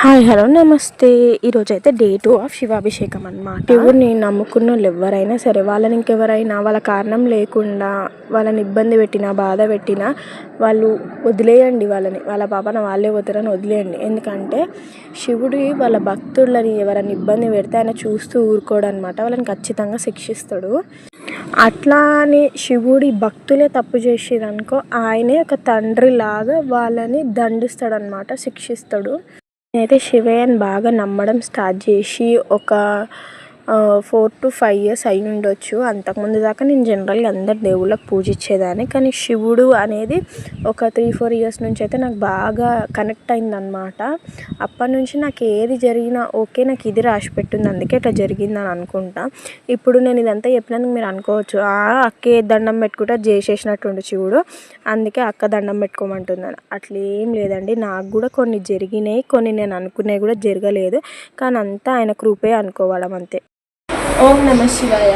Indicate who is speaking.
Speaker 1: Hi hello నమస్తే. ఈరోజైతే day 2 of శివాభిషేకం అనమాట. శివుడిని నమ్ముకున్న వాళ్ళు ఎవరైనా సరే వాళ్ళని ఇంకెవరైనా వాళ్ళ కారణం లేకుండా వాళ్ళని ఇబ్బంది పెట్టినా బాధ పెట్టినా వాళ్ళు వదిలేయండి, వాళ్ళ పాపన వాళ్ళే పోతారని వదిలేయండి. ఎందుకంటే శివుడి వాళ్ళ భక్తులని ఎవరైనా ఇబ్బంది పెడితే ఆయన చూస్తూ ఊరుకోడు అనమాట. వాళ్ళని ఖచ్చితంగా శిక్షిస్తాడు. అట్లా అని శివుడి భక్తులే తప్పు చేసిరనుకో ఆయనే ఒక తండ్రిలాగా వాళ్ళని దండిస్తాడనమాట, శిక్షిస్తాడు. నేనైతే శివయ్యని బాగా నమ్మడం స్టార్ట్ చేసి ఒక 4 to 5 years అయి ఉండొచ్చు. అంతకుముందు దాకా నేను జనరల్గా అందరు దేవుళ్ళకి పూజించేదాన్ని. కానీ శివుడు అనేది ఒక 3-4 years నుంచి అయితే నాకు బాగా కనెక్ట్ అయిందనమాట. అప్పటి నుంచి నాకు ఏది జరిగినా ఓకే, నాకు ఇది రాసి పెట్టింది అందుకే ఇట్లా జరిగిందని అనుకుంటా. ఇప్పుడు నేను ఇదంతా చెప్పినందుకు మీరు అనుకోవచ్చు, అక్కే దండం పెట్టుకుంటే చేసేసినట్టుండు శివుడు, అందుకే అక్క దండం పెట్టుకోమంటుందని. అట్లా ఏం లేదండి. నాకు కూడా కొన్ని జరిగినాయి, కొన్ని నేను అనుకునేవి కూడా జరగలేదు. కానీ అంతా ఆయన కృపే అనుకోవడం అంతే. ఓం నమ శివాయ.